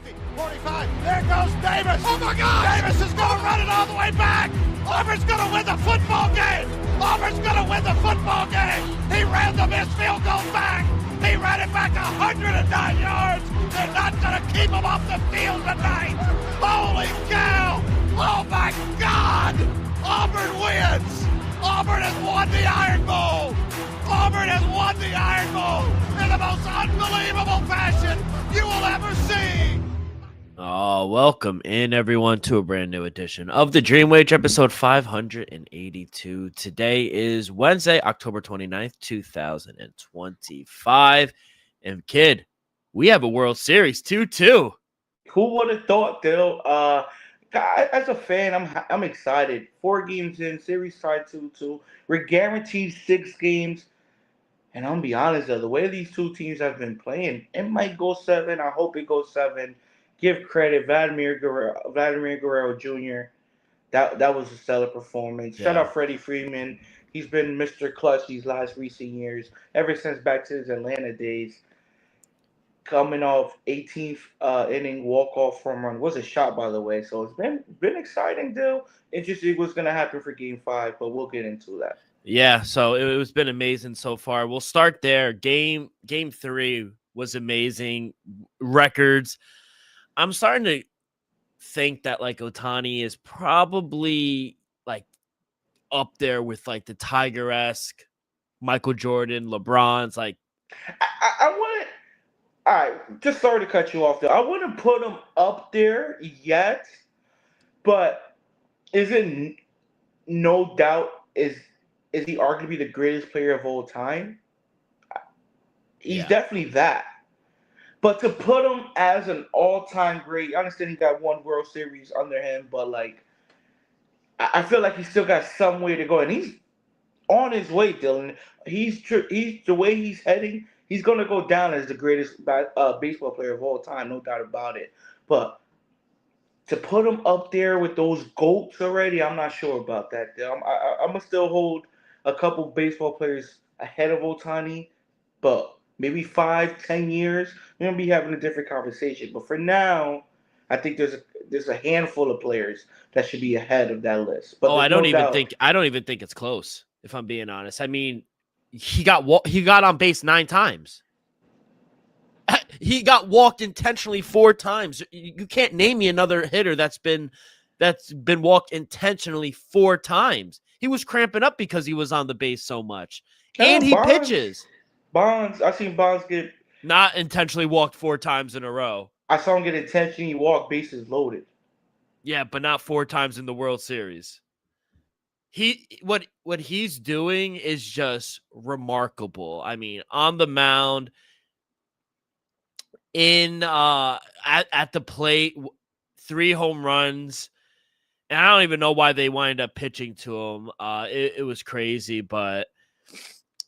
50, 45. There goes Davis. Oh, my God. Davis is going to run it all the way back. Auburn's going to win the football game. Auburn's going to win the football game. He ran the missed field goal back. He ran it back 109 yards. They're not going to keep him off the field tonight. Holy cow. Oh, my God. Auburn wins. Auburn has won the Iron Bowl. Auburn has won the Iron Bowl in the most unbelievable fashion you will ever see. Oh, welcome in everyone to a brand new edition of the Dream Wage, episode 582. Today is Wednesday, October 29th, 2025. And kid, we have a World Series 2-2. Who would have thought, Dill? As a fan, I'm excited. 4 games in, series tied 2-2. We're guaranteed 6 games. And I'm gonna be honest, though, the way these two teams have been playing, it might go 7. I hope it goes 7. Give credit, Vladimir Guerrero Jr. That was a stellar performance. Shout out Freddie Freeman. He's been Mr. Clutch these last recent years, ever since back to his Atlanta days. Coming off 18th inning walk-off home run. Was a shot, by the way. So it's been exciting, Dill. Interesting what's going to happen for Game 5, but we'll get into that. Yeah, so it's been amazing so far. We'll start there. Game 3 was amazing. Records. I'm starting to think that like Ohtani is probably like up there with like the Tiger-esque Michael Jordan, LeBron's like. I wouldn't. All right, just sorry to cut you off there. I wouldn't put him up there yet, but is it no doubt is he arguably the greatest player of all time? He's definitely that. But to put him as an all-time great, I understand he got 1 World Series under him, but like I feel like he's still got some way to go, and he's on his way, Dylan. He's the way he's heading. He's going to go down as the greatest baseball player of all time, no doubt about it. But to put him up there with those GOATs already, I'm not sure about that. I'm going to still hold a couple baseball players ahead of Ohtani, but maybe 5-10 years, we're going to be having a different conversation. But for now, I think there's a handful of players that should be ahead of that list. But I don't even think it's close, if I'm being honest. I mean, he got on base 9 times. He got walked intentionally 4 times. You can't name me another hitter that's been walked intentionally 4 times. He was cramping up because he was on the base so much. And he pitches. I seen Bonds get not intentionally walked 4 times in a row. I saw him get intentionally walked, bases loaded. Yeah, but not 4 times in the World Series. What he's doing is just remarkable. I mean, on the mound, at the plate, 3 home runs, and I don't even know why they wind up pitching to him. It was crazy, but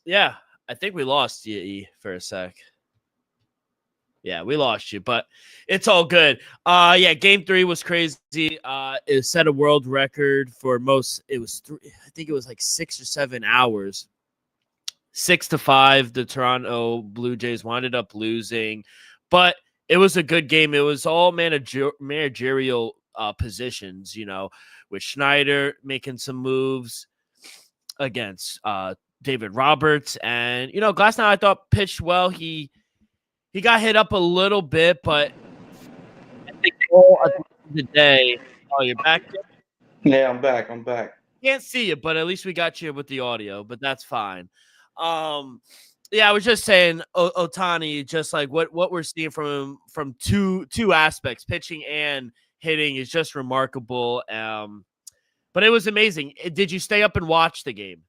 yeah, I think we lost you for a sec. Yeah, we lost you, but it's all good. Game 3 was crazy. It set a world record for most. It was I think it was like 6 or 7 hours. 6-5. The Toronto Blue Jays winded up losing, but it was a good game. It was all managerial positions, with Schneider making some moves against David Roberts, and Glasnow I thought pitched well. He got hit up a little bit, but I think at the end of the day. Oh, you're back? Yeah, I'm back. Can't see you, but at least we got you with the audio, but that's fine. I was just saying, Ohtani, just like what we're seeing from him from two aspects, pitching and hitting, is just remarkable. But it was amazing. Did you stay up and watch the game?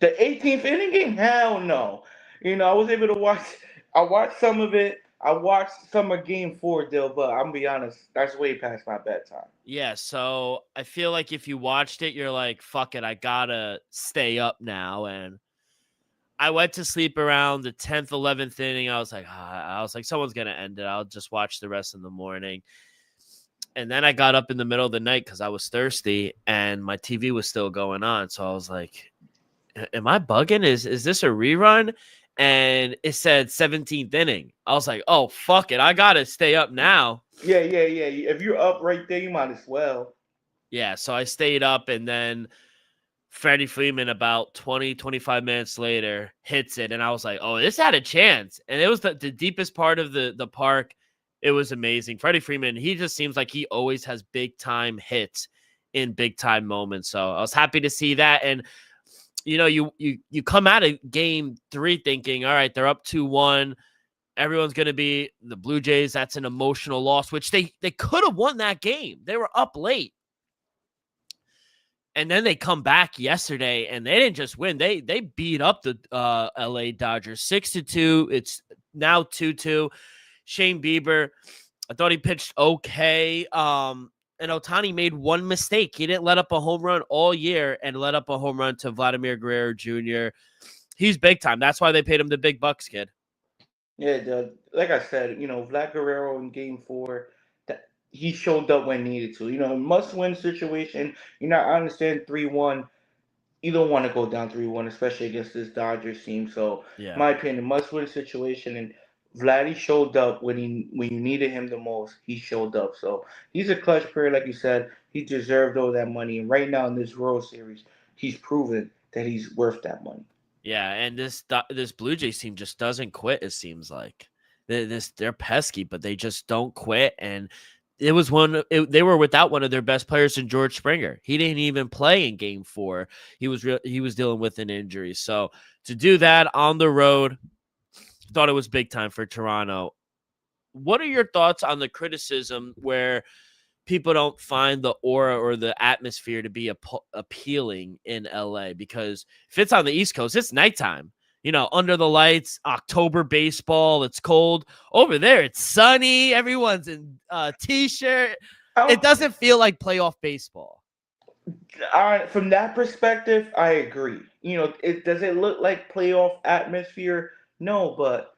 The 18th inning game? Hell no. I was able to watch. I watched some of it. I watched some of Game 4, Dill, but I'm going to be honest, that's way past my bedtime. Yeah, so I feel like if you watched it, you're like, fuck it, I got to stay up now. And I went to sleep around the 10th, 11th inning. I was like, someone's going to end it. I'll just watch the rest in the morning. And then I got up in the middle of the night because I was thirsty and my TV was still going on. So I was like, am I bugging? Is this a rerun? and it said 17th inning. I was like, oh, fuck it. I got to stay up now. Yeah. If you're up right there, you might as well. Yeah, so I stayed up, and then Freddie Freeman about 20, 25 minutes later hits it, and I was like, oh, this had a chance. And it was the deepest part of the park. It was amazing. Freddie Freeman, he just seems like he always has big-time hits in big-time moments. So I was happy to see that. And, you come out of game 3 thinking, all right, they're up 2-1. Everyone's going to be the Blue Jays. That's an emotional loss, which they could have won that game. They were up late. And then they come back yesterday, and they didn't just win. They beat up the LA Dodgers 6-2. It's now 2-2. Shane Bieber, I thought he pitched okay. And Ohtani made one mistake. He didn't let up a home run all year and let up a home run to Vladimir Guerrero Jr. He's big time. That's why they paid him the big bucks, kid. Yeah, like I said, Vlad Guerrero in Game 4, that he showed up when needed to. Must-win situation. I understand 3-1. You don't want to go down 3-1, especially against this Dodgers team. So, Yeah. my opinion, must-win situation. And Vladdy showed up when you needed him the most. He showed up. So, he's a clutch player, like you said. He deserved all that money. And right now in this World Series, he's proven that he's worth that money. Yeah, and this Blue Jays team just doesn't quit. It seems like they're pesky, but they just don't quit. And it was they were without one of their best players in George Springer. He didn't even play in Game 4. He was dealing with an injury. So to do that on the road, thought it was big time for Toronto. What are your thoughts on the criticism where people don't find the aura or the atmosphere to be appealing in LA? Because if it's on the East Coast, it's nighttime, under the lights, October baseball, it's cold. Over there, it's sunny. Everyone's in t-shirt. It doesn't feel like playoff baseball. From that perspective, I agree. Does it look like playoff atmosphere? No, but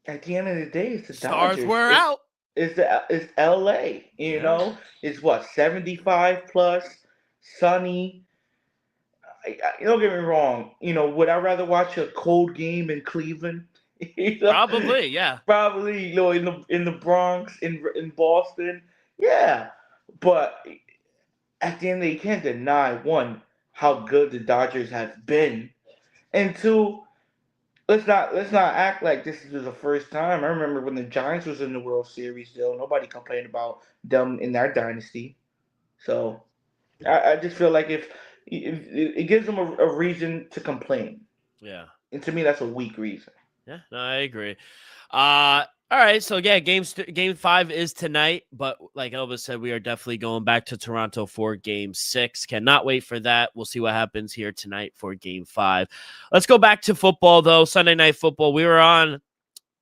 at the end of the day, it's the Stars Dodgers. were out. It's LA, It's what, 75 plus, sunny. Don't get me wrong. Would I rather watch a cold game in Cleveland? Probably, yeah. Probably, in the Bronx, in Boston, yeah. But at the end, you can't deny, one, how good the Dodgers have been, and two, let's not act like this is the first time. I remember when the Giants was in the World Series. Still, nobody complained about them in their dynasty. So I just feel like if it gives them a reason to complain. Yeah. And to me, that's a weak reason. Yeah, no, I agree. All right, so yeah, game 5 is tonight, but like Elvis said, we are definitely going back to Toronto for Game 6. Cannot wait for that. We'll see what happens here tonight for Game 5. Let's go back to football, though. Sunday Night Football.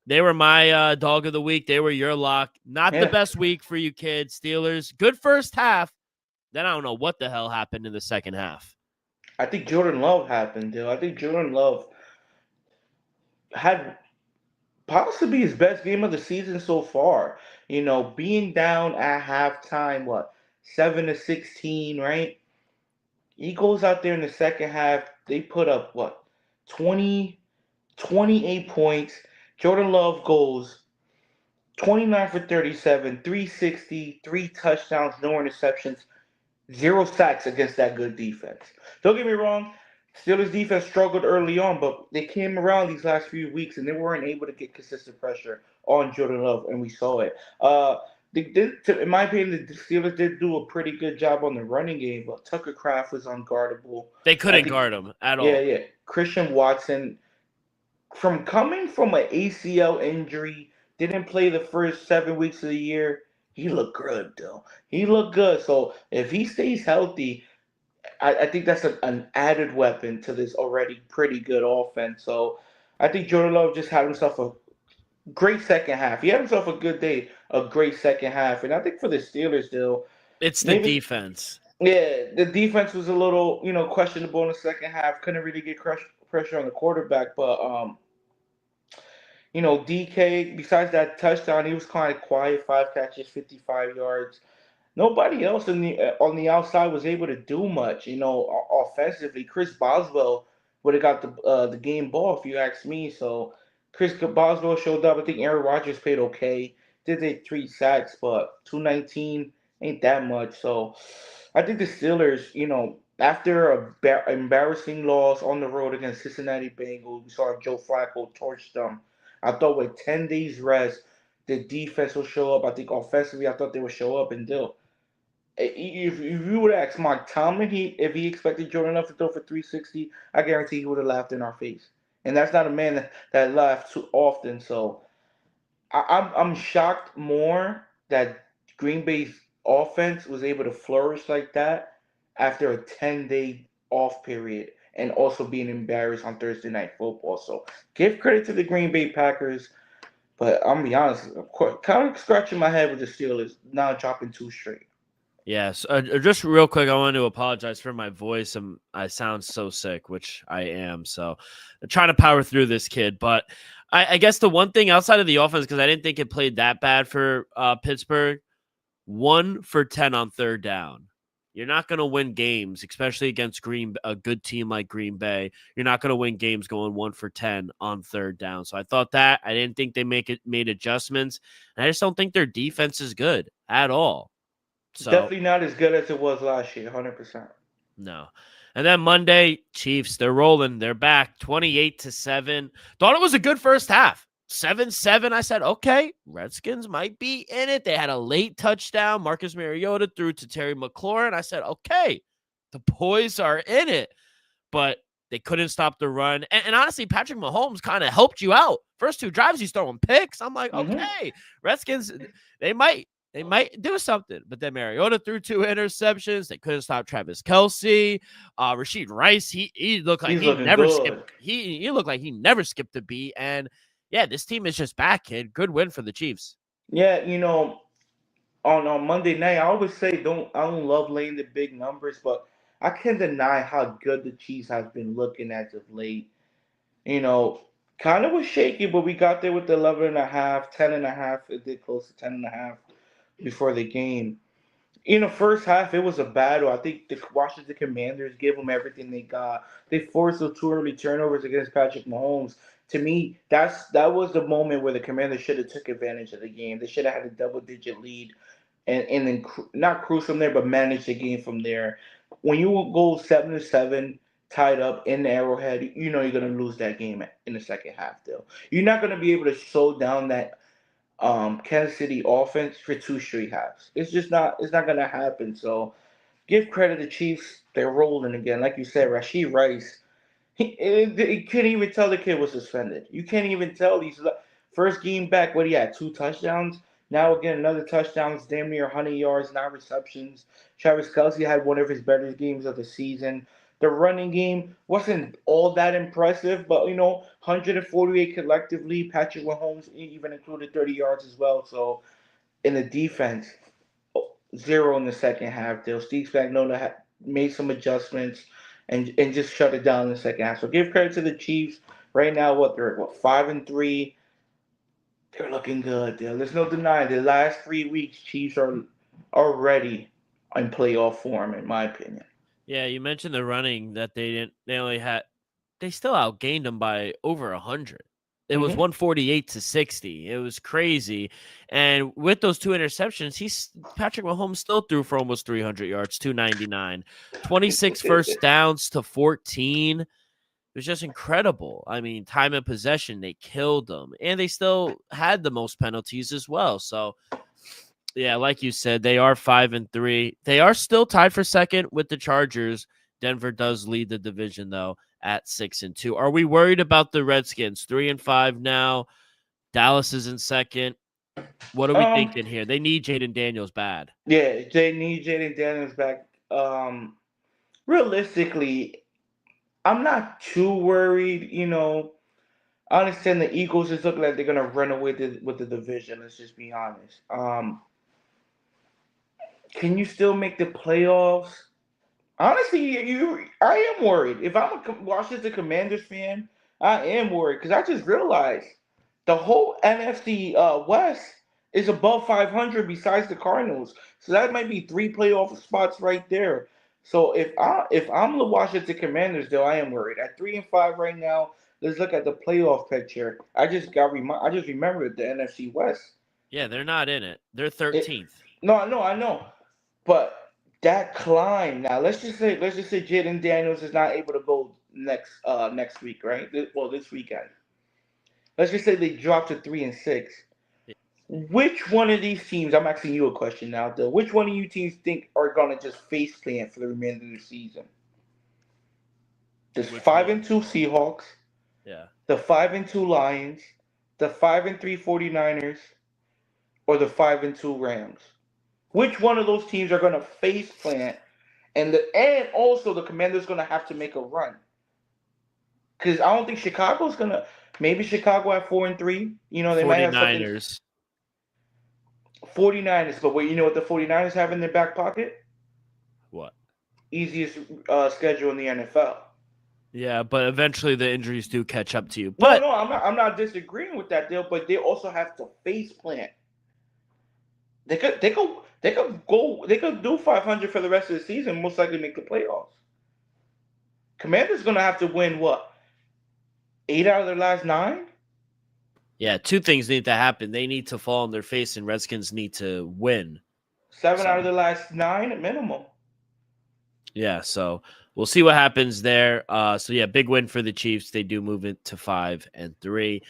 They were my dog of the week. They were your lock. Not the best week for you kids. Steelers, good first half. Then I don't know what the hell happened in the second half. I think Jordan Love happened, dude. I think Jordan Love had possibly his best game of the season so far. Being down at halftime, 7-16, right? He goes out there in the second half. They put up 28 points. Jordan Love goes 29 for 37, 360, 3 touchdowns, no interceptions, 0 sacks against that good defense. Don't get me wrong, Steelers defense struggled early on, but they came around these last few weeks and they weren't able to get consistent pressure on Jordan Love, and we saw it. They did, in my opinion, the Steelers did do a pretty good job on the running game, but Tucker Kraft was unguardable. They couldn't guard him at all. Yeah. Christian Watson, coming from an ACL injury, didn't play the first 7 weeks of the year. He looked good, though. He looked good. So if he stays healthy, I think that's an added weapon to this already pretty good offense. So I think Jordan Love just had himself a great second half. He had himself a good day, a great second half. And I think for the Steelers, though, it's the defense. Yeah, the defense was a little, questionable in the second half. Couldn't really get pressure on the quarterback. But, DK, besides that touchdown, he was kind of quiet. 5 catches, 55 yards. Nobody else on the outside was able to do much, offensively. Chris Boswell would have got the game ball if you ask me. So Chris Boswell showed up. I think Aaron Rodgers played okay. Did they 3 sacks, but 219 ain't that much. So I think the Steelers, after a embarrassing loss on the road against Cincinnati Bengals, we saw Joe Flacco torch them. I thought with 10 days rest, the defense will show up. I think offensively, I thought they would show up and they'll. If you would ask Mike Tomlin, if he expected Jordan Love to throw for 360, I guarantee he would have laughed in our face. And that's not a man that laughs too often. So I'm shocked more that Green Bay's offense was able to flourish like that after a 10-day off period and also being embarrassed on Thursday Night Football. So give credit to the Green Bay Packers, but I'm gonna be honest, of course, kind of scratching my head with the Steelers now dropping 2 straight. Yes. Just real quick, I want to apologize for my voice. I sound so sick, which I am. So I'm trying to power through this, kid. But I guess the one thing outside of the offense, because I didn't think it played that bad for Pittsburgh, 1 for 10 on third down. You're not going to win games, especially against a good team like Green Bay. You're not going to win games going 1 for 10 on third down. So I thought that. I didn't think they made adjustments. And I just don't think their defense is good at all. So Definitely not as good as it was last year, 100%. no. And then Monday, Chiefs, they're rolling. They're back 28-7. Thought it was a good first half. 7-7. I said, okay, Redskins might be in it. They had a late touchdown. Marcus Mariota threw to Terry McLaurin. I said, okay, the boys are in it. But they couldn't stop the run. And honestly, Patrick Mahomes kind of helped you out. First 2 drives, he's throwing picks. I'm like, okay, Redskins, they might do something. But then Mariota threw 2 interceptions. They couldn't stop Travis Kelce. Rashid Rice, he looked like he never skipped. He looked like he never skipped a beat. And yeah, this team is just back, kid. Good win for the Chiefs. Yeah, on Monday night, I always say I don't love laying the big numbers, but I can't deny how good the Chiefs have been looking as of late. Kind of was shaky, but we got there with the 11 and a half, 10 and a half. It did close to 10 and a half before the game. In the first half, it was a battle. I think the Washington Commanders gave them everything they got. They forced those 2 early turnovers against Patrick Mahomes. To me, that was the moment where the Commanders should have took advantage of the game. They should have had a double-digit lead and then not cruise from there, but manage the game from there. When you go 7-7, tied up in the Arrowhead, you know you're gonna lose that game in the second half. Though you're not gonna be able to slow down that Kansas City offense for 2 straight halves. It's just not. It's not gonna happen. So give credit to Chiefs. They're rolling again, like you said. Rashid Rice. He couldn't even tell the kid was suspended. You can't even tell. He's first game back. What he had 2 touchdowns. Now again another touchdowns, damn near 100 yards, 9 receptions. Travis Kelce had one of his better games of the season. The running game wasn't all that impressive, but 148 collectively. Patrick Mahomes even included 30 yards as well. So in the defense, 0 in the second half. Steve Spagnuolo made some adjustments and just shut it down in the second half. So give credit to the Chiefs. Right now, they're 5-3. They're looking good. There's no denying. The last 3 weeks, Chiefs are already in playoff form, in my opinion. Yeah, you mentioned the running that they didn't. They still outgained them by over 100. It was 148-60. It was crazy. And with those 2 interceptions, Patrick Mahomes still threw for almost 300 yards, 299, 26 first downs to 14. It was just incredible. I mean, time of possession, they killed them. And they still had the most penalties as well. So, yeah, like you said, they are 5-3. They are still tied for second with the Chargers. Denver does lead the division, though, at 6-2. Are we worried about the Redskins? 3-5 now. Dallas is in second. What are we thinking here? They need Jaden Daniels bad. Yeah, they need Jaden Daniels back. Realistically, I'm not too worried. I understand the Eagles just look like they're gonna run away with the division. Let's just be honest. Can you still make the playoffs? Honestly, I am worried. If I'm a Washington Commanders fan, I am worried because I just realized the whole NFC West is above 500 besides the Cardinals. So that might be 3 playoff spots right there. So if I'm the Washington Commanders, though, I am worried. At 3-5 right now, let's look at the playoff picture. I just remembered the NFC West. Yeah, they're not in it. They're It 13th. no, I know, but that climb now. Let's just say Jaden Daniels is not able to go next week, right? This weekend. Let's just say they drop to 3-6. Which one of these teams? I'm asking you a question now, Bill. Which one of you teams think are gonna just face plant for the remainder of the season? The Which 5-2 Seahawks, Yeah. the 5-2 Lions, the 5-3 49ers, or the 5-2 Rams? Which one of those teams are gonna face plant? And also the Commanders gonna have to make a run. Because I don't think Chicago's gonna. Maybe Chicago at 4-3. They might have something. 49ers. 49ers, but wait, you know what the 49ers have in their back pocket? What? Easiest schedule in the NFL. Yeah, but eventually the injuries do catch up to you. No, But no, I'm not disagreeing with that deal, but they also have to face plant. They could do 500 for the rest of the season, most likely make the playoffs. Commanders gonna have to win what? 8 out of their last 9? yeah, two things need to happen. They need to fall on their face, and Redskins need to win. 7 out of the last 9 at minimum. Yeah, so we'll see what happens there. So yeah, big win for the Chiefs. They do move it to 5-3.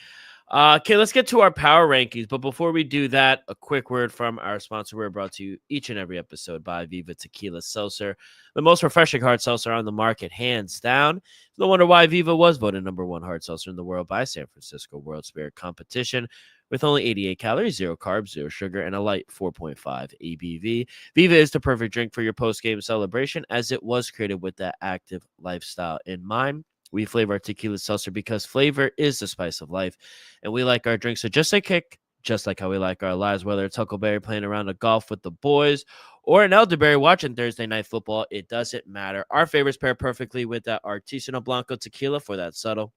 Okay, let's get to our power rankings. But before we do that, a quick word from our sponsor. We're brought to you each and every episode by Viva Tequila Seltzer, the most refreshing hard seltzer on the market, hands down. No wonder why Viva was voted #1 hard seltzer in the world by San Francisco World Spirit Competition. With only 88 calories, 0 carbs, 0 sugar, and a light 4.5 ABV. Viva is the perfect drink for your post-game celebration, as it was created with that active lifestyle in mind. We flavor our tequila seltzer because flavor is the spice of life, and we like our drinks to just a kick, just like how we like our lives, whether it's Huckleberry playing around a golf with the boys or an elderberry watching Thursday Night Football. It doesn't matter. Our favorites pair perfectly with that Artisanal Blanco tequila for that subtle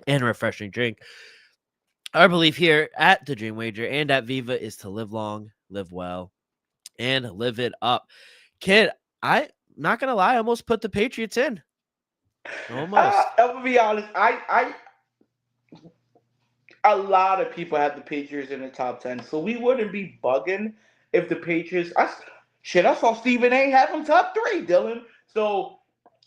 and refreshing drink. Our belief here at the Dream Wager and at Viva is to live long, live well, and live it up. Kid, I'm not going to lie, I almost put the Patriots in. Almost. I'm gonna be honest. A lot of people have the Patriots in the top 10, so we wouldn't be bugging if the Patriots. I saw Stephen A. have them top 3, Dylan. So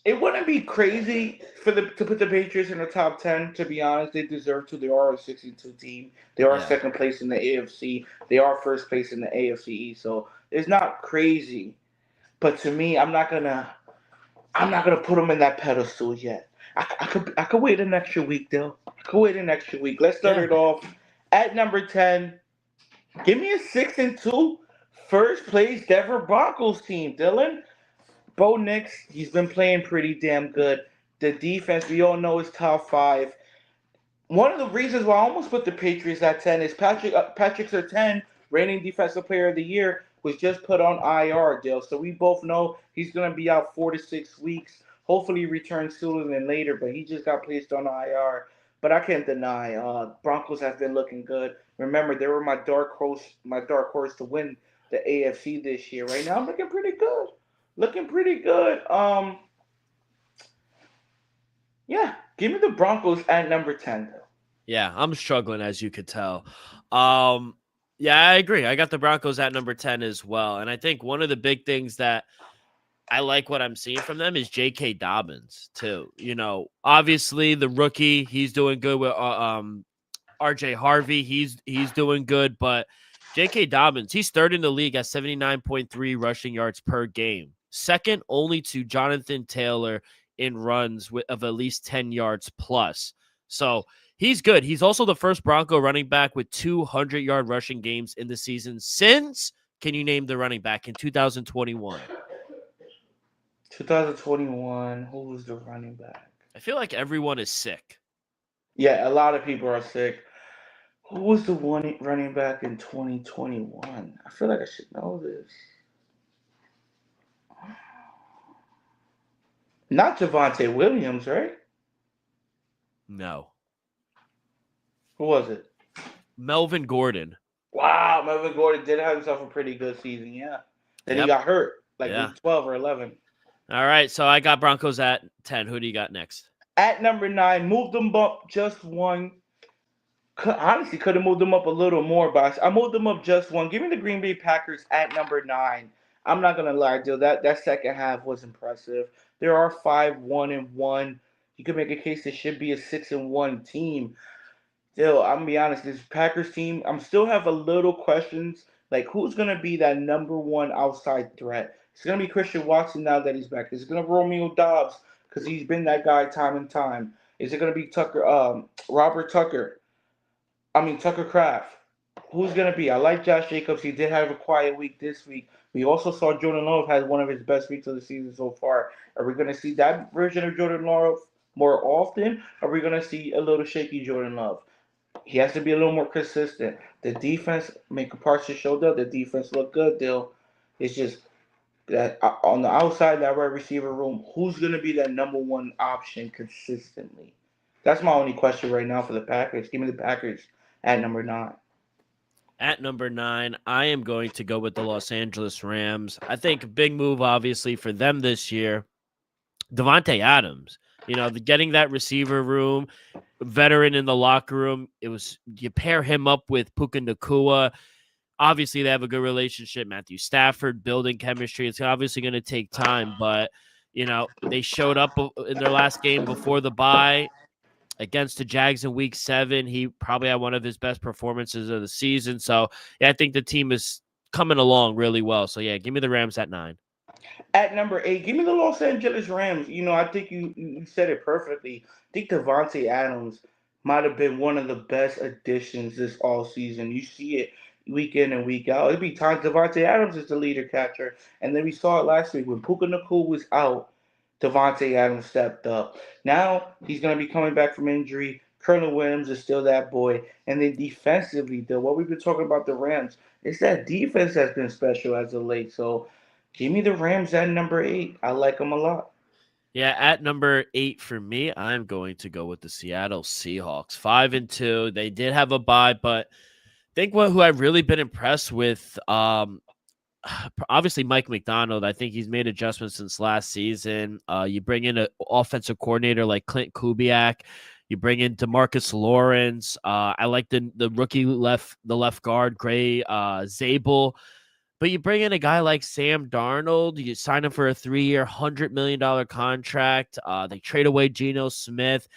it wouldn't be crazy to put the Patriots in the top 10. To be honest, they deserve to. They are a 62 team. They are second place in the AFC. They are first place in the AFC East. So it's not crazy. But to me, I'm not gonna put them in that pedestal yet. I could wait an extra week, though. Let's start it off at number 10. Give me a 6-2 first place Denver Broncos team, Dylan. Bo Nix, he's been playing pretty damn good. The defense, we all know, is top 5. One of the reasons why I almost put the Patriots at 10 is Patrick Surtain, reigning Defensive Player of the Year, was just put on IR, Dill. So we both know he's going to be out 4 to 6 weeks. Hopefully he returns sooner than later, but he just got placed on IR. But I can't deny, Broncos have been looking good. Remember, they were my dark horse to win the AFC this year. Right now, I'm looking pretty good. Yeah, give me the Broncos at number 10. Yeah, I'm struggling, as you could tell. Yeah, I agree. I got the Broncos at number 10 as well. And I think one of the big things that I like what I'm seeing from them is J.K. Dobbins, too. Obviously the rookie, he's doing good with R.J. Harvey. He's doing good, but J.K. Dobbins, he's third in the league at 79.3 rushing yards per game. Second only to Jonathan Taylor in runs of at least 10 yards plus. So he's good. He's also the first Bronco running back with 200-yard rushing games in the season since, can you name the running back, in 2021? 2021, who was the running back? I feel like everyone is sick. Yeah, a lot of people are sick. Who was the one running back in 2021? I feel like I should know this. Not Javonte Williams, right? No. Who was it? Melvin Gordon. Wow, Melvin Gordon did have himself a pretty good season, yeah. Then he got hurt, like week 12 or 11. All right, so I got Broncos at 10. Who do you got next? At number 9, moved them up just one. Honestly, could have moved them up a little more, but I moved them up just one. Give me the Green Bay Packers at number 9. I'm not gonna lie, Joe. That second half was impressive. There are 5-1-1. You could make a case it should be a 6-1 team. Still, I'm gonna be honest. This Packers team, I'm still have a little questions. Like, who's gonna be that number one outside threat? It's gonna be Christian Watson now that he's back. Is it gonna be Romeo Dobbs because he's been that guy time and time? Is it gonna be Robert Tucker? I mean Tucker Craft. Who's gonna be? I like Josh Jacobs. He did have a quiet week this week. We also saw Jordan Love had one of his best weeks of the season so far. Are we gonna see that version of Jordan Love more often? Are we gonna see a little shaky Jordan Love? He has to be a little more consistent. The defense, Micah Parsons showed up. The defense looked good, Dill. It's just that on the outside, that wide receiver room, who's going to be that number one option consistently? That's my only question right now for the Packers. Give me the Packers at number 9. At number 9, I am going to go with the Los Angeles Rams. I think a big move, obviously, for them this year. Devontae Adams, getting that receiver room, veteran in the locker room. You pair him up with Puka Nacua. Obviously, they have a good relationship. Matthew Stafford building chemistry. It's obviously going to take time, but they showed up in their last game before the bye against the Jags in Week 7. He probably had one of his best performances of the season. So yeah, I think the team is coming along really well. So yeah, give me the Rams at 9. At number 8, give me the Los Angeles Rams. I think you said it perfectly. I think Devontae Adams might have been one of the best additions this all season. You see it week in and week out. It'd be times Devontae Adams is the leader catcher. And then we saw it last week when Puka Nacua was out. Devontae Adams stepped up. Now he's going to be coming back from injury. Colonel Williams is still that boy. And then defensively, though, what we've been talking about the Rams, it's that defense that's been special as of late. So give me the Rams at number 8. I like them a lot. Yeah, at number 8 for me, I'm going to go with the Seattle Seahawks. 5-2. They did have a bye, but I think who I've really been impressed with, obviously Mike McDonald. I think he's made adjustments since last season. You bring in an offensive coordinator like Clint Kubiak. You bring in DeMarcus Lawrence. I like the rookie left guard, Gray Zabel. But you bring in a guy like Sam Darnold. You sign him for a 3-year, $100 million contract. They trade away Geno Smith.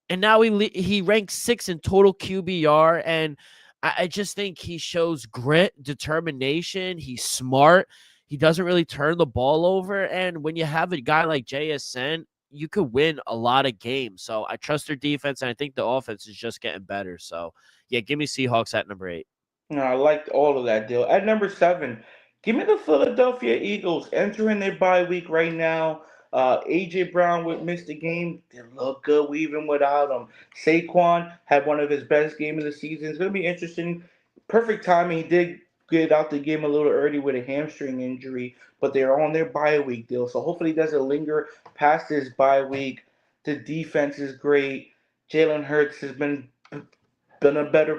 And now he ranks 6 in total QBR. And I just think he shows grit, determination. He's smart. He doesn't really turn the ball over. And when you have a guy like JSN, you could win a lot of games. So I trust their defense, and I think the offense is just getting better. So, yeah, give me Seahawks at number 8. No, I liked all of that deal. At number 7, give me the Philadelphia Eagles entering their bye week right now. AJ Brown would miss the game. They look good even without him. Saquon had one of his best games of the season. It's gonna be interesting. Perfect timing. He did get out the game a little early with a hamstring injury, but they're on their bye week deal. So hopefully he doesn't linger past this bye week. The defense is great. Jalen Hurts has been a better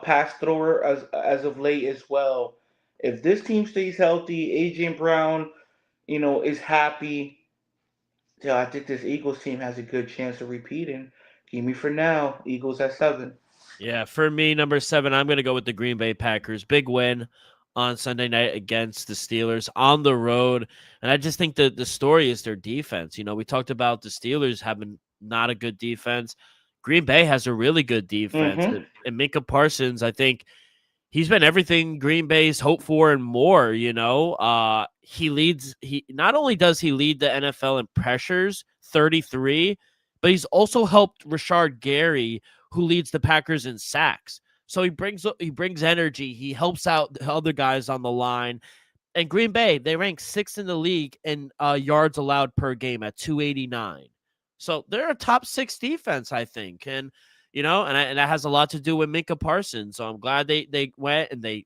pass thrower as of late as well. If this team stays healthy, AJ Brown, is happy. Yeah, I think this Eagles team has a good chance of repeating. Give me for now, Eagles at 7. Yeah, for me, number 7, I'm going to go with the Green Bay Packers. Big win on Sunday night against the Steelers on the road. And I just think that the story is their defense. We talked about the Steelers having not a good defense. Green Bay has a really good defense. Mm-hmm. And Micah Parsons, I think he's been everything Green Bay's hoped for and more. He not only does he lead the NFL in pressures, 33, but he's also helped Rashard Gary, who leads the Packers in sacks. So he brings energy. He helps out the other guys on the line. And Green Bay, they rank 6th in the league in yards allowed per game at 289. So they're a top 6 defense, I think. And and that has a lot to do with Micah Parsons. So I'm glad they went and they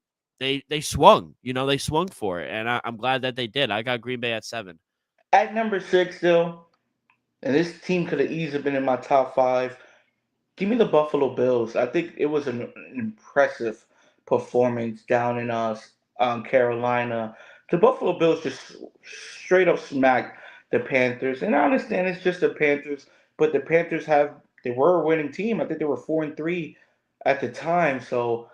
swung. They swung for it, and I'm glad that they did. I got Green Bay at 7. At number 6, still, and this team could have easily been in my top 5. Give me the Buffalo Bills. I think it was an impressive performance down in Carolina. The Buffalo Bills just straight up smacked the Panthers. And I understand it's just the Panthers, but the Panthers they were a winning team. I think they were 4-3 at the time. So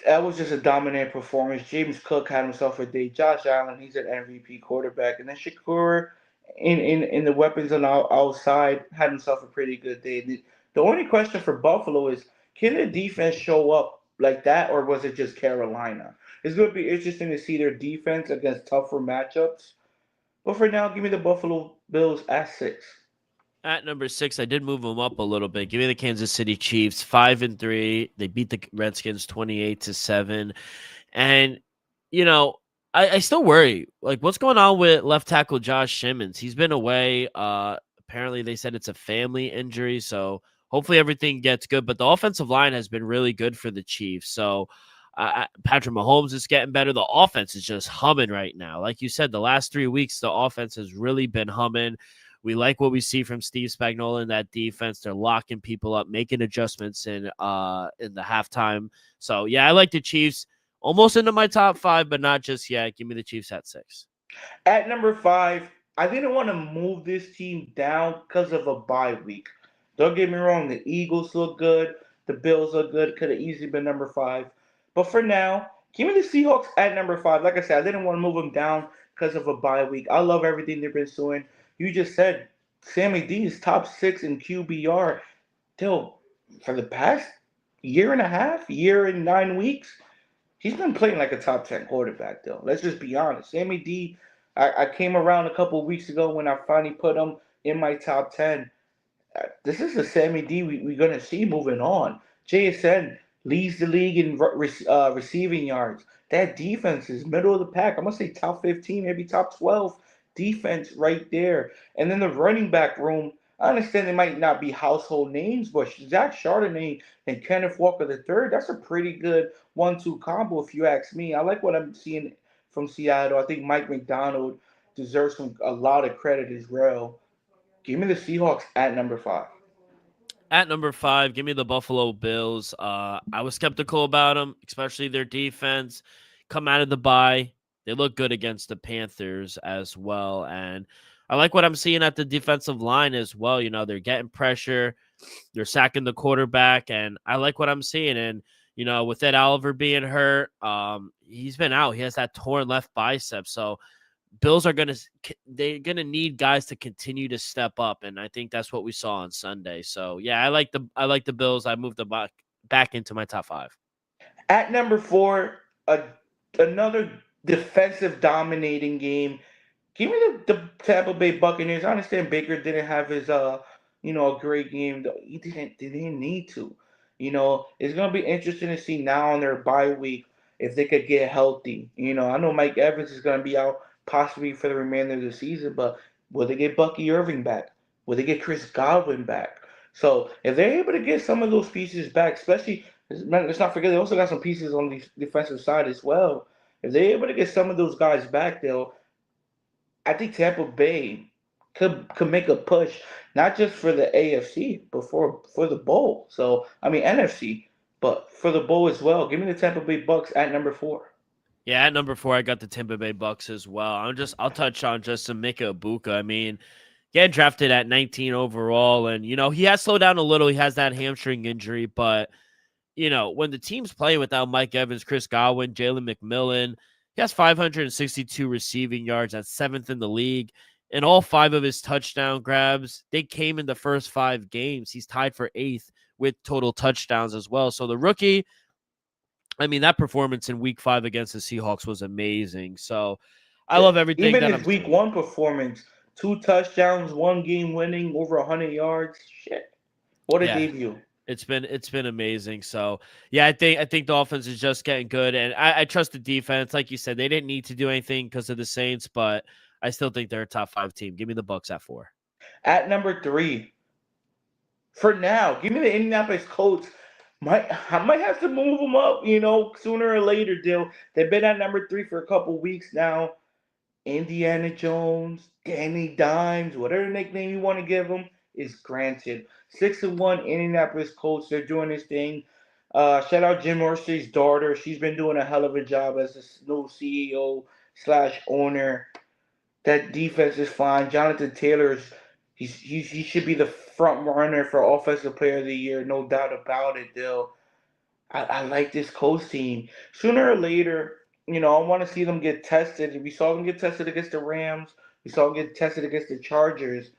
that was just a dominant performance. James Cook had himself a day. Josh Allen, he's an MVP quarterback, and then Shakur, in the weapons on the outside, had himself a pretty good day. The only question for Buffalo is, can the defense show up like that, or was it just Carolina? It's going to be interesting to see their defense against tougher matchups. But for now, give me the Buffalo Bills at 6. At number 6, I did move them up a little bit. Give me the Kansas City Chiefs, 5-3. They beat the Redskins 28-7. And, you know, I still worry. Like, what's going on with left tackle Josh Simmons? He's been away. Apparently, they said it's a family injury. So hopefully everything gets good. But the offensive line has been really good for the Chiefs. So Patrick Mahomes is getting better. The offense is just humming right now. Like you said, the last 3 weeks, the offense has really been humming. We like what we see from Steve Spagnuolo in that defense. They're locking people up, making adjustments in the halftime. So, yeah, I like the Chiefs. Almost into my top 5, but not just yet. Give me the Chiefs at 6. At number 5, I didn't want to move this team down because of a bye week. Don't get me wrong, the Eagles look good, the Bills look good, could have easily been number 5. But for now, give me the Seahawks at number 5. Like I said, I didn't want to move them down because of a bye week. I love everything they've been doing. You just said Sammy D is top 6 in QBR. Till for the past year and a half, year and 9 weeks, he's been playing like a top 10 quarterback, though. Let's just be honest. Sammy D, I came around a couple of weeks ago when I finally put him in my top 10. This is the Sammy D we're going to see moving on. JSN leads the league in receiving yards. That defense is middle of the pack. I'm going to say top 15, maybe top 12 defense right there. And then the running back room, I understand they might not be household names, but Zach Chardonnay and Kenneth Walker III, that's a pretty good 1-2 combo if you ask me. I like what I'm seeing from Seattle. I think Mike McDonald deserves a lot of credit as well. Give me the Seahawks at number 5. At number 5, give me the Buffalo Bills. I was skeptical about them, especially their defense. Come out of the bye. They look good against the Panthers as well. And I like what I'm seeing at the defensive line as well. You know, they're getting pressure. They're sacking the quarterback. And I like what I'm seeing. And, you know, with Ed Oliver being hurt, he's been out. He has that torn left bicep. So Bills are they're gonna need guys to continue to step up, and I think that's what we saw on Sunday. So yeah, I like the Bills. I moved them back into my top 5. At number 4, another defensive dominating game. Give me the Tampa Bay Buccaneers. I understand Baker didn't have his a great game. They didn't need to. It's gonna be interesting to see now on their bye week if they could get healthy. I know Mike Evans is gonna be out possibly for the remainder of the season, but will they get Bucky Irving back? Will they get Chris Godwin back? So if they're able to get some of those pieces back, especially let's not forget they also got some pieces on the defensive side as well. If they're able to get some of those guys back, I think Tampa Bay could make a push, not just for the AFC, but for the bowl. So I mean NFC, but for the bowl as well. Give me the Tampa Bay Bucks at number 4. Yeah, at number 4, I got the Tampa Bay Bucks as well. I'll touch on just some Mika Ibuka. I mean, getting drafted at 19 overall, and he has slowed down a little. He has that hamstring injury, but when the team's playing without Mike Evans, Chris Godwin, Jalen McMillan, he has 562 receiving yards. That's 7th in the league. And all 5 of his touchdown grabs, they came in the first 5 games. He's tied for 8th with total touchdowns as well. So the rookie, I mean, that performance in week 5 against the Seahawks was amazing. So I love everything Even that his I'm week seeing. 1 performance, 2 touchdowns, 1 game winning, over 100 yards. Shit. What a Yeah. debut. It's been amazing. So yeah, I think the offense is just getting good, and I trust the defense. Like you said, they didn't need to do anything because of the Saints, but I still think they're a top 5 team. Give me the Bucks at 4. At number 3, for now, give me the Indianapolis Colts. I might have to move them up, sooner or later, Dill. They've been at number 3 for a couple weeks now. Indiana Jones, Danny Dimes, whatever nickname you want to give them is granted. 6-1 Indianapolis Colts. They're doing this thing. Shout out Jim Irsay's daughter. She's been doing a hell of a job as a new CEO slash owner. That defense is fine. Jonathan Taylor's he should be the front runner for Offensive Player of the Year, no doubt about it. Dill, I like this Colts team. Sooner or later, I want to see them get tested. We saw them get tested against the Rams. We saw them get tested against the Chargers.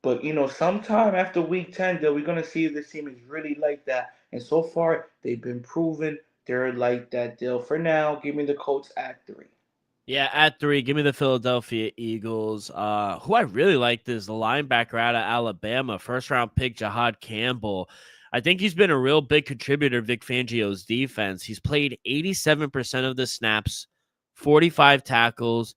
But sometime after Week 10, though, we're gonna see if this team is really like that. And so far, they've been proven they're like that. Deal. For now, give me the Colts at 3. Yeah, at 3, give me the Philadelphia Eagles. Who I really like is the linebacker out of Alabama, first-round pick Jahad Campbell. I think he's been a real big contributor to Vic Fangio's defense. He's played 87% of the snaps, 45 tackles,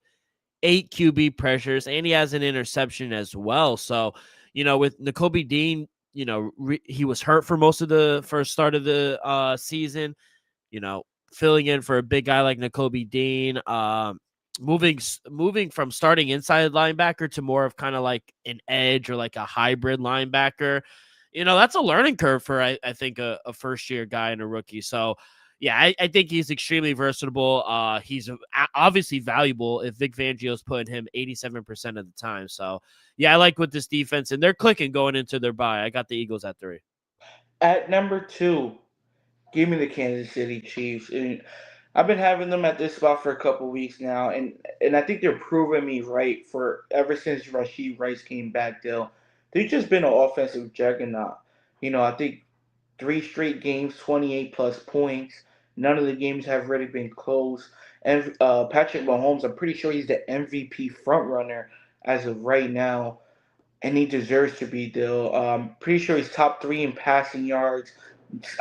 8 QB pressures, and he has an interception as well. So, with Nakobe Dean, he was hurt for most of the first start of the season. Filling in for a big guy like Nakobe Dean, moving from starting inside linebacker to more of kind of like an edge or like a hybrid linebacker. That's a learning curve for I think a first year guy and a rookie. So yeah, I think he's extremely versatile. He's obviously valuable if Vic Fangio's putting him 87% of the time. So yeah, I like with this defense, and they're clicking going into their bye. I got the Eagles at 3. At number 2, give me the Kansas City Chiefs. And I've been having them at this spot for a couple weeks now, and I think they're proving me right for ever since Rashid Rice came back. They've just been an offensive juggernaut. I think 3 straight games, 28 plus points. None of the games have really been close. And Patrick Mahomes, I'm pretty sure he's the MVP front runner as of right now, and he deserves to be there. Pretty sure he's top 3 in passing yards.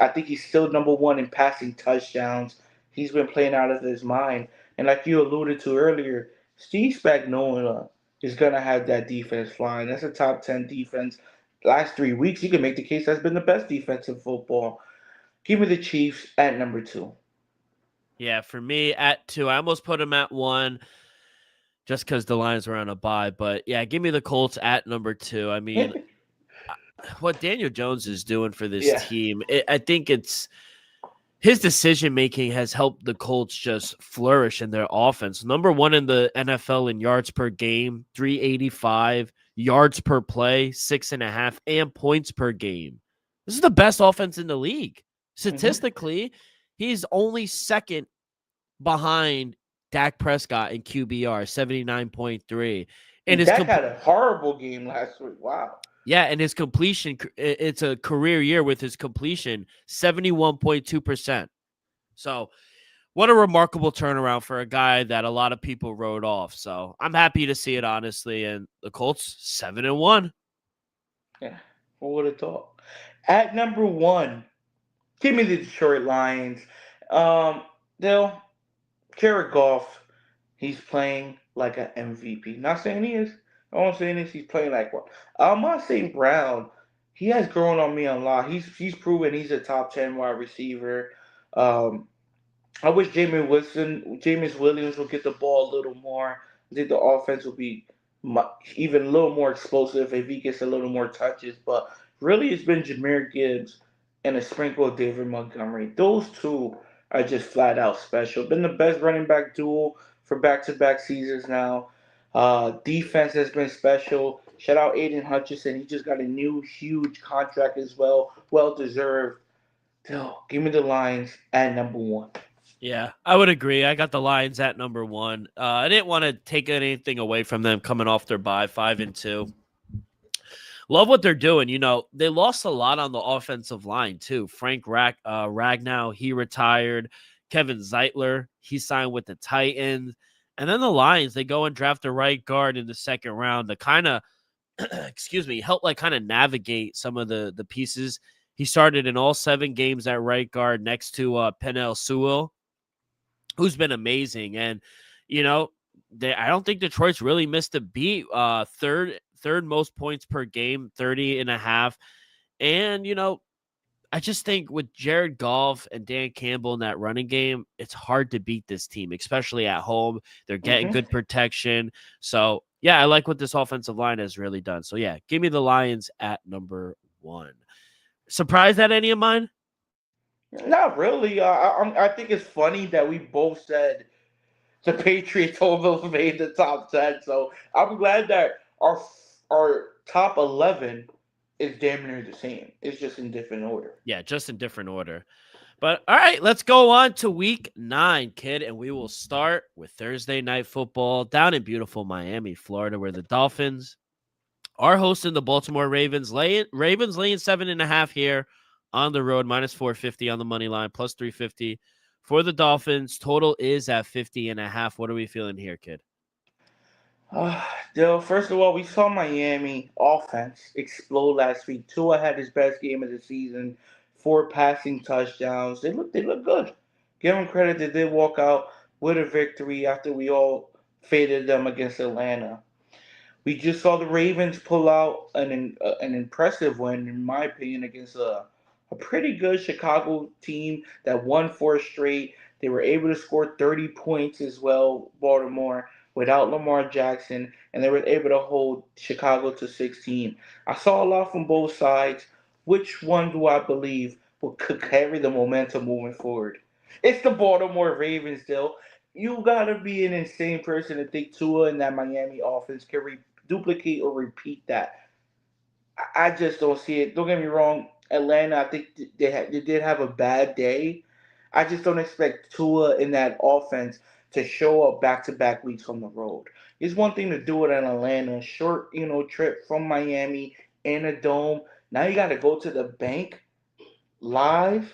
I think he's still number 1 in passing touchdowns. He's been playing out of his mind. And like you alluded to earlier, Steve Spagnuolo is gonna have that defense flying. That's a top 10 defense. Last 3 weeks, you can make the case that's been the best defense in football. Give me the Chiefs at number 2. Yeah, for me at 2, I almost put him at 1 just because the Lions were on a bye. But yeah, give me the Colts at number 2. I mean, what Daniel Jones is doing for this Yeah. team, I think it's his decision making has helped the Colts just flourish in their offense. Number 1 in the NFL in yards per game, 385, yards per play, 6.5, and points per game. This is the best offense in the league. Statistically, he's only second behind Dak Prescott in QBR, 79.3. And Dak had a horrible game last week. Wow. yeah, and his completion, it's a career year with his completion, 71.2%. So what a remarkable turnaround for a guy that a lot of people wrote off. So I'm happy to see it, honestly. And the Colts, 7-1. Yeah, who would have thought? At number 1, give me the Detroit Lions. They'll Jared Goff, he's playing like an MVP. Not saying he is. All I'm saying is he's playing like one. Amon St. Brown, he has grown on me a lot. He's proven he's a top 10 wide receiver. Um, I wish Jameis Williams will get the ball a little more. I think the offense will be even a little more explosive if he gets a little more touches. But really, it's been Jahmyr Gibbs and a sprinkle of David Montgomery. Those two are just flat out special. Been the best running back duo for back-to-back seasons now. Defense has been special. Shout out Aiden Hutchinson. He just got a new huge contract as well. Well deserved. Give me the Lions at number 1. Yeah, I would agree. I got the Lions at number 1. I didn't want to take anything away from them coming off their bye, 5-2. Love what they're doing. They lost a lot on the offensive line, too. Frank Ragnow, he retired. Kevin Zeitler, he signed with the Titans. And then the Lions, they go and draft a right guard in the second round to kind of, help kind of navigate some of the pieces. He started in all 7 games at right guard next to Penei Sewell, who's been amazing. And, I don't think Detroit's really missed a beat. Third most points per game, 30.5. And, I just think with Jared Goff and Dan Campbell in that running game, it's hard to beat this team, especially at home. They're getting good protection. So, yeah, I like what this offensive line has really done. So, yeah, give me the Lions at number 1. Surprised at any of mine? Not really. I think it's funny that we both said The Patriots almost made the top 10. So I'm glad that our top 11 is damn near the same. It's just in different order. Yeah, just in different order. But all right, let's go on to week 9, kid, and we will start with Thursday night football down in beautiful Miami, Florida, where the Dolphins are hosting the Baltimore Ravens. Ravens laying 7.5 here on the road, minus 450 on the money line, plus 350 for the Dolphins. Total is at 50.5. What are we feeling here, kid? First of all, we saw Miami offense explode last week. Tua had his best game of the season, 4 passing touchdowns. They look good. Give them credit. They did walk out with a victory after we all faded them against Atlanta. We just saw the Ravens pull out an impressive win, in my opinion, against a pretty good Chicago team that won 4 straight. They were able to score 30 points as well, Baltimore, without Lamar Jackson, and they were able to hold Chicago to 16. I saw a lot from both sides. Which one do I believe could carry the momentum moving forward? It's the Baltimore Ravens, still. You gotta be an insane person to think Tua and that Miami offense can duplicate or repeat that. I just don't see it. Don't get me wrong, Atlanta. I think they did have a bad day. I just don't expect Tua in that offense to show up back to back weeks on the road. It's one thing to do it in Atlanta, short trip from Miami in a dome. Now you got to go to the bank live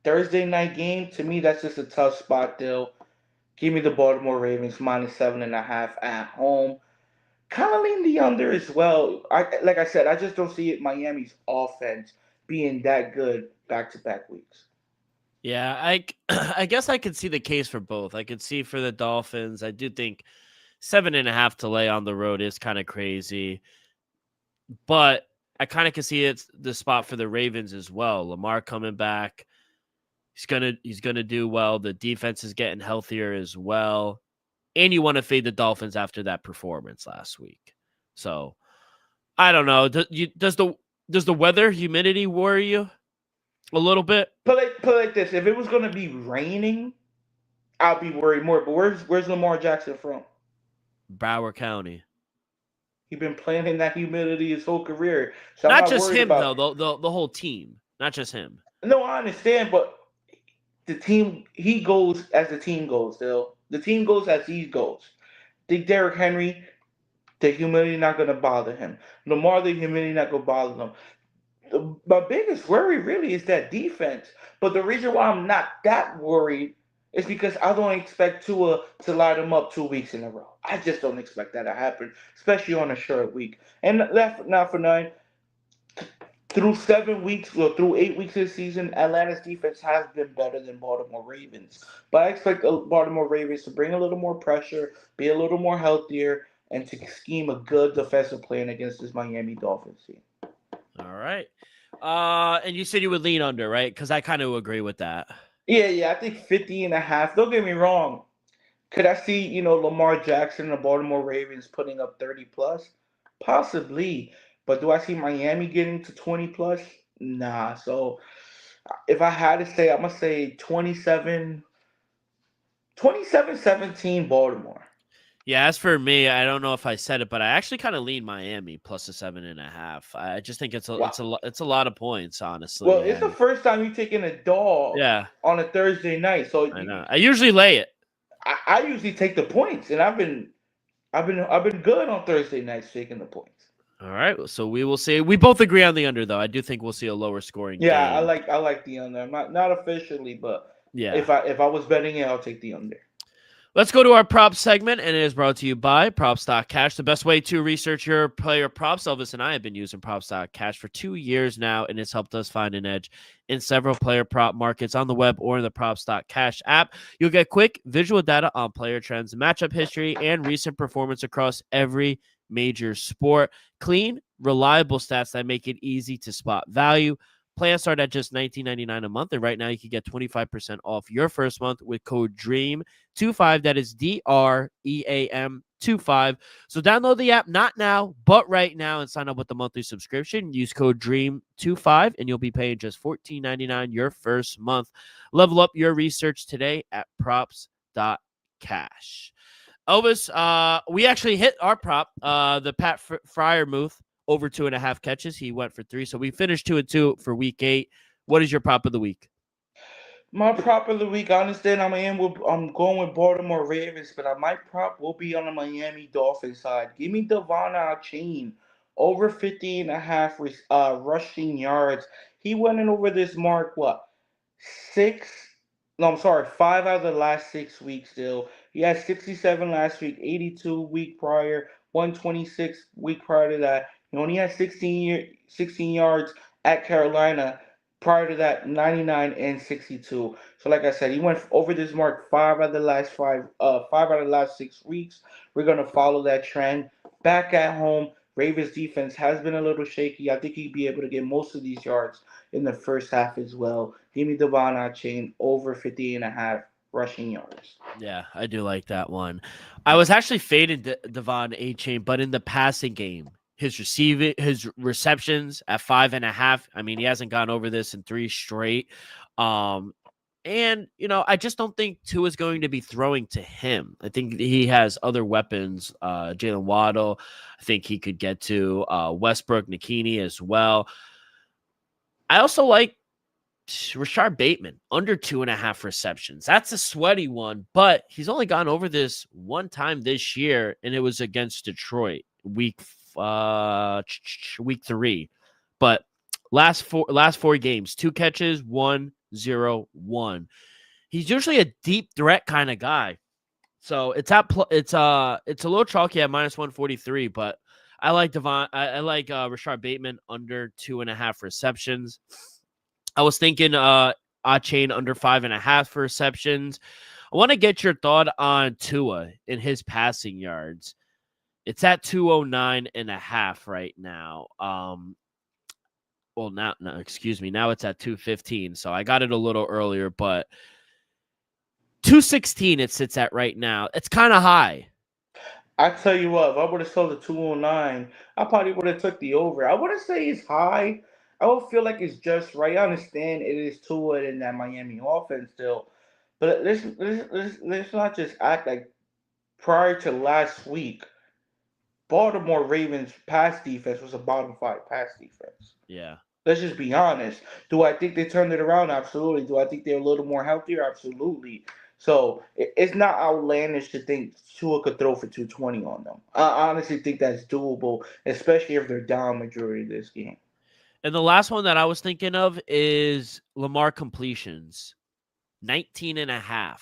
Thursday night game. To me, that's just a tough spot. Deal. Give me the Baltimore Ravens minus 7.5 at home. Kind of lean the under as well. Like I said, I just don't see it. Miami's offense being that good back to back weeks. Yeah, I guess I could see the case for both. I could see for the Dolphins. I do think 7.5 to lay on the road is kind of crazy, but I kind of can see it's the spot for the Ravens as well. Lamar coming back, he's gonna do well. The defense is getting healthier as well, and you want to fade the Dolphins after that performance last week. So I don't know. Does the weather humidity worry you a little bit? Put it like this: if it was gonna be raining, I'd be worried more. But where's Lamar Jackson from? Broward County. He's been playing in that humidity his whole career, so I'm Not not just worried him about. though, the whole team. Not just him. No, I understand, but the team he goes as the team goes. Still, the team goes as he goes. Think Derrick Henry, the humidity not gonna bother him. Lamar, the humidity not gonna bother him. My biggest worry really is that defense. But the reason why I'm not that worried is because I don't expect Tua to light them up 2 weeks in a row. I just don't expect that to happen, especially on a short week. And that not for nine. Through 7 weeks or through 8 weeks this season, Atlanta's defense has been better than Baltimore Ravens. But I expect the Baltimore Ravens to bring a little more pressure, be a little more healthier, and to scheme a good defensive plan against this Miami Dolphins team. All right. And you said you would lean under, right? Because I kind of agree with that. Yeah, I think 50.5. Don't get me wrong. Could I see, Lamar Jackson and the Baltimore Ravens putting up 30 plus? Possibly. But do I see Miami getting to 20 plus? Nah. So if I had to say, I'm going to say 27-17 Baltimore. Yeah, as for me, I don't know if I said it, but I actually kind of lean Miami plus a 7.5. I just think Wow. it's a lot of points, honestly. Well, it's the first time you're taking a dog on a Thursday night. So I know. I usually lay it. I usually take the points, and I've been good on Thursday nights taking the points. All right, so we will see. We both agree on the under, though. I do think we'll see a lower scoring game. I like the under. I'm not officially, but if I was betting it, I'll take the under. Let's go to our props segment, and it is brought to you by Props.Cash, the best way to research your player props. Elvis and I have been using Props.Cash for 2 years now, and it's helped us find an edge in several player prop markets on the web or in the Props.Cash app. You'll get quick visual data on player trends, matchup history, and recent performance across every major sport. Clean, reliable stats that make it easy to spot value. Plans start at just $19.99 a month, and right now you can get 25% off your first month with code DREAM25. That is DREAM25. So download the app, not now, but right now, and sign up with the monthly subscription. Use code DREAM25, and you'll be paying just $14.99 your first month. Level up your research today at Props.Cash. Props.Cash. Elvis, we actually hit our prop. The Pat Fryermuth over 2.5 catches. He went for 3, so we finished 2-2 for week 8. What is your prop of the week? My prop of the week, I understand I'm going with Baltimore Ravens, but my prop will be on the Miami Dolphins side. Give me Devon Chain over 50.5 rushing yards. He went in over this mark, what, six? No, I'm sorry, 5 out of the last 6 weeks still. He had 67 last week, 82 week prior, 126 week prior to that. He only had 16 yards at Carolina. Prior to that, 99 and 62. So, like I said, he went over this mark 5 out of the last 6 weeks. We're gonna follow that trend. Back at home, Ravens defense has been a little shaky. I think he'd be able to get most of these yards in the first half as well. Give me Devon Chain over 50.5 rushing yards. Yeah, I do like that one. I was actually fading Devon Chain, but in the passing game, his receptions at 5.5. I mean, he hasn't gone over this in 3 straight. And I just don't think Tua is going to be throwing to him. I think he has other weapons. Jalen Waddle, I think he could get to Westbrook, Nakini as well. I also like Rashard Bateman under 2.5 receptions. That's a sweaty one, but he's only gone over this one time this year, and it was against Detroit week 3. But last four games, 2 catches, 1-0-1. He's usually a deep threat kind of guy, so it's a little chalky at -143, but I like Rashard Bateman under 2.5 receptions. I was thinking Chain under 5.5 for receptions. I want to get your thought on Tua in his passing yards. It's at 209.5 right now. Excuse me. Now it's at 215. So I got it a little earlier, but 216 it sits at right now. It's kind of high. I tell you what, if I would have sold the 209, I probably would have took the over. I wouldn't say it's high. I would feel like it's just right. I understand it is Tua in that Miami offense still, but let's not just act like prior to last week, Baltimore Ravens pass defense was a bottom 5 pass defense. Yeah. Let's just be honest. Do I think they turned it around? Absolutely. Do I think they're a little more healthier? Absolutely. So it's not outlandish to think Tua could throw for 220 on them. I honestly think that's doable, especially if they're down majority of this game. And the last one that I was thinking of is Lamar completions, 19.5.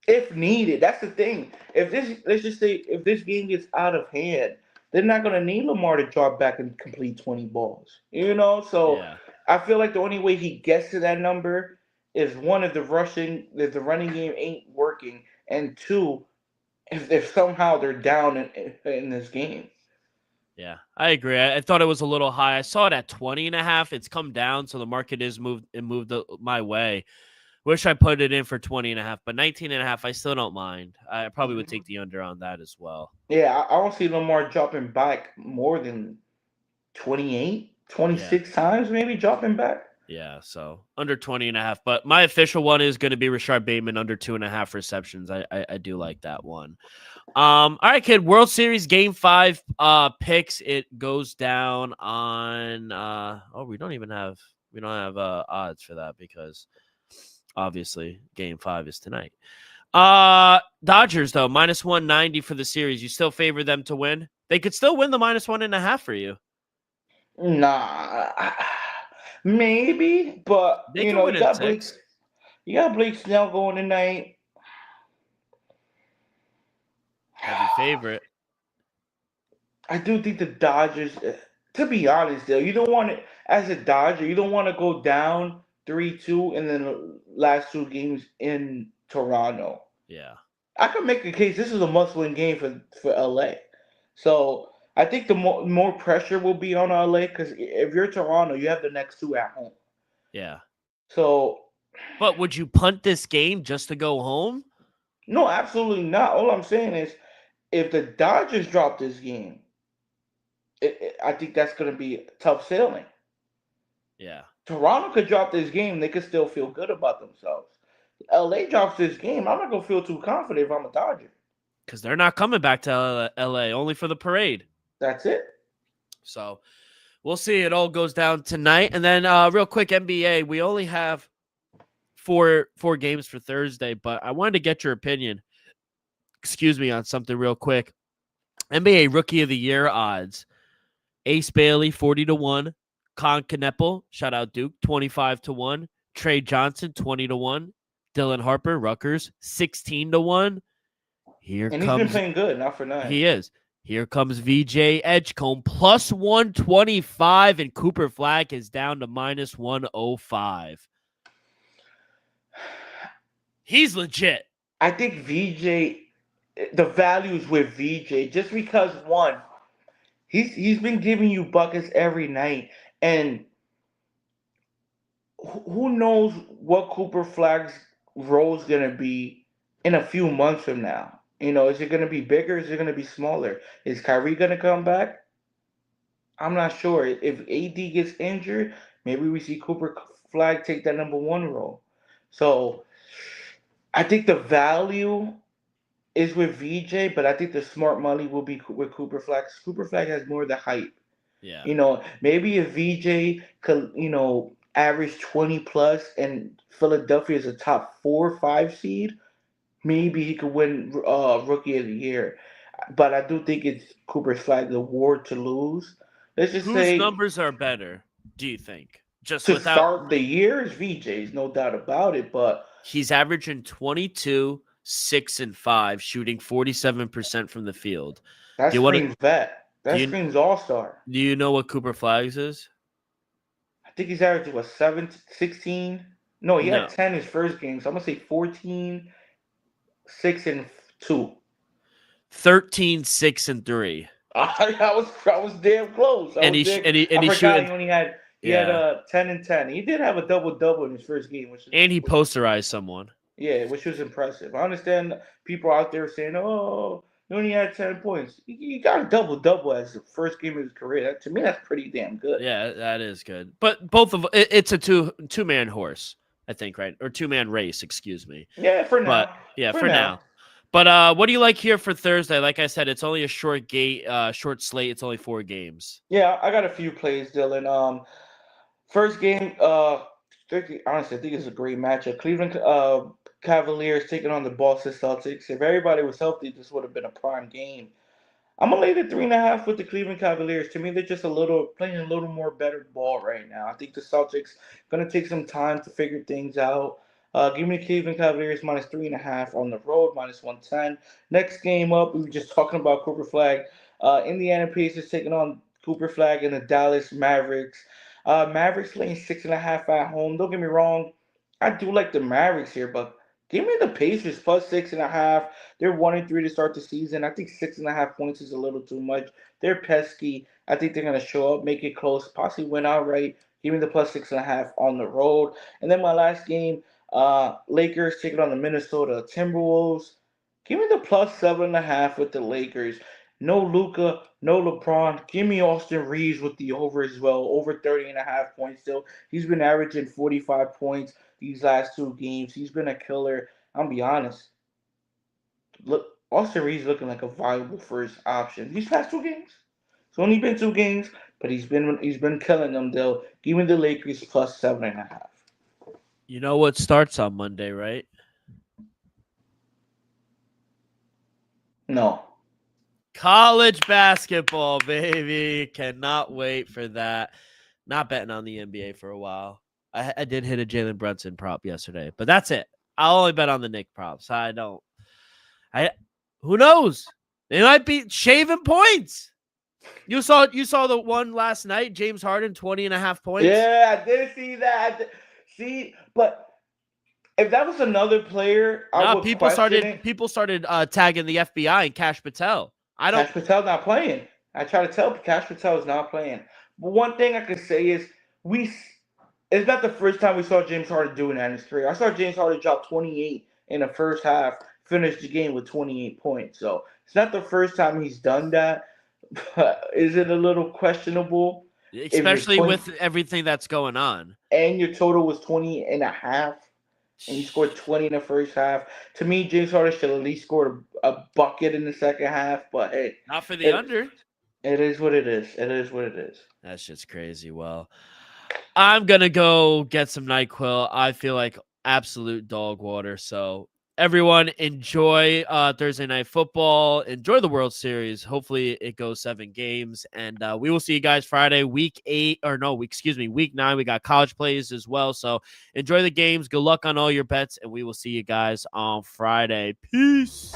If needed, that's the thing. Let's just say if this game gets out of hand, they're not gonna need Lamar to drop back and complete 20 balls. So Yeah. I feel like the only way he gets to that number is one, if the running game ain't working, and two, if somehow they're down in this game. Yeah, I agree. I thought it was a little high. I saw it at 20.5. It's come down, so the market is moved my way. Wish I put it in for 20.5, but 19.5, I still don't mind. I probably would take the under on that as well. Yeah, I don't see Lamar dropping back more than 28, Yeah. 26 times, maybe dropping back. Yeah, so under 20.5. But my official one is going to be Rashard Bateman under 2.5 receptions. I do like that one. All right, kid. World Series Game 5 picks. It goes down on we don't have odds for that because obviously Game 5 is tonight. Dodgers though, -190 for the series. You still favor them to win? They could still win the -1.5 for you. Nah, maybe, but They can win you in got Blake. 6. You got Blake Snell going tonight. Heavy favorite. I do think the Dodgers. To be honest, though, you don't want it as a Dodger. You don't want to go down 3-2 in the last 2 games in Toronto. Yeah. I could make a case. This is a must-win game for LA. So I think the more pressure will be on LA because if you're Toronto, you have the next 2 at home. Yeah. So. But would you punt this game just to go home? No, absolutely not. All I'm saying is, if the Dodgers drop this game, I think that's going to be tough sailing. Yeah. Toronto could drop this game. They could still feel good about themselves. LA drops this game, I'm not gonna feel too confident if I'm a Dodger. Because they're not coming back to LA, only for the parade. That's it. So we'll see. It all goes down tonight. And then real quick, NBA, we only have four games for Thursday, but I wanted to get your opinion, on something real quick. NBA Rookie of the Year odds. Ace Bailey, 40-1. Con Kneppel, shout out Duke, 25-1. Trey Johnson, 20-1. Dylan Harper, Rutgers, 16-1. Here And he's been comes playing good, not for nothing. he is. Here comes VJ Edgecombe, plus 125, and Cooper Flag is down to minus 105. He's legit. I think VJ, the value is with VJ just because one, he's been giving you buckets every night, and who knows what Cooper Flag's role is gonna be in a few months from now. Is it gonna be bigger? Is it gonna be smaller? Is Kyrie gonna come back? I'm not sure. If AD gets injured, maybe we see Cooper Flag take that number one role. So I think the value is with VJ, but I think the smart money will be with Cooper Flag. Cooper Flag has more of the hype. Yeah. Maybe if VJ could, average 20 plus and Philadelphia is a top 4 or 5 seed, maybe he could win Rookie of the Year. But I do think it's Cooper Flag's award to lose. Let's just Whose say numbers are better, do you think? Just to without start the year is VJ's, no doubt about it. But he's averaging 22, 6, and 5, shooting 47% from the field. that Do you wanna- screams vet. That do you- screams all-star. Do you know what Cooper Flags is? I think he's averaging, 16? No, he No. had 10 his first game. So I'm going to say 14, 6, and 2. 13, 6, and 3. I was damn close. And he forgot shooting. he only had he had 10 and 10. He did have a double in his first game, And he posterized someone. which was impressive. I understand people out there saying, "Oh, he only had 10 points." He got a double as the first game of his career. To me, that's pretty damn good. Yeah, that is good. But it's a two-man horse, I think, right? Or two-man race, excuse me. Yeah, for now. But yeah, for now. But what do you like here for Thursday? Like I said, it's only a short slate. It's only 4 games. Yeah, I got a few plays, Dylan. First game, honestly, I think it's a great matchup. Cleveland Cavaliers taking on the Boston Celtics. If everybody was healthy, this would have been a prime game. I'm gonna lay the 3.5 with the Cleveland Cavaliers. To me, they're just playing a little more better ball right now. I think the Celtics gonna take some time to figure things out. Give me the Cleveland Cavaliers minus 3.5 on the road, minus 110. Next game up, we were just talking about Cooper Flag. Indiana Pacers taking on Cooper Flag and the Dallas Mavericks. Mavericks laying 6.5 at home. Don't get me wrong, I do like the Mavericks here, but give me the Pacers plus 6.5. They're 1-3 to start the season. I think 6.5 points is a little too much. They're pesky. I think they're gonna show up, make it close, possibly win outright. Give me the plus 6.5 on the road. And then my last game, Lakers taking on the Minnesota Timberwolves. Give me the plus 7.5 with the Lakers. No Luka, no LeBron. Give me Austin Reeves with the over as well. Over 30.5 points still. He's been averaging 45 points these last 2 games. He's been a killer. I'll be honest. Look, Austin Reeves looking like a viable first option. These past 2 games. It's only been 2 games, but he's been killing them though. Give me the Lakers plus 7.5. You know what starts on Monday, right? No. College basketball, baby. Cannot wait for that. Not betting on the NBA for a while. I did hit a Jalen Brunson prop yesterday, but that's it. I'll only bet on the Knick props. Who knows? They might be shaving points. You saw the one last night, James Harden, 20.5 points. Yeah, I did see that. See, but if that was another player, I would people question it. People started tagging the FBI and Cash Patel. Cash Patel's not playing. I try to tell Cash Patel is not playing. But one thing I can say is it's not the first time we saw James Harden doing that in his career. I saw James Harden drop 28 in the first half, finish the game with 28 points. So it's not the first time he's done that. But is it a little questionable? Especially with everything that's going on. And your total was 20.5. and he scored 20 in the first half. To me, James Harden should at least score a bucket in the second half. But hey, Not for the it, under. it is what it is. It is what it is. That shit's crazy. Well, I'm gonna go get some NyQuil. I feel like absolute dog water. So everyone enjoy Thursday night football. Enjoy the World Series. Hopefully it goes 7 games, and we will see you guys Friday, week 9. We got college plays as well. So enjoy the games. Good luck on all your bets, and we will see you guys on Friday. Peace.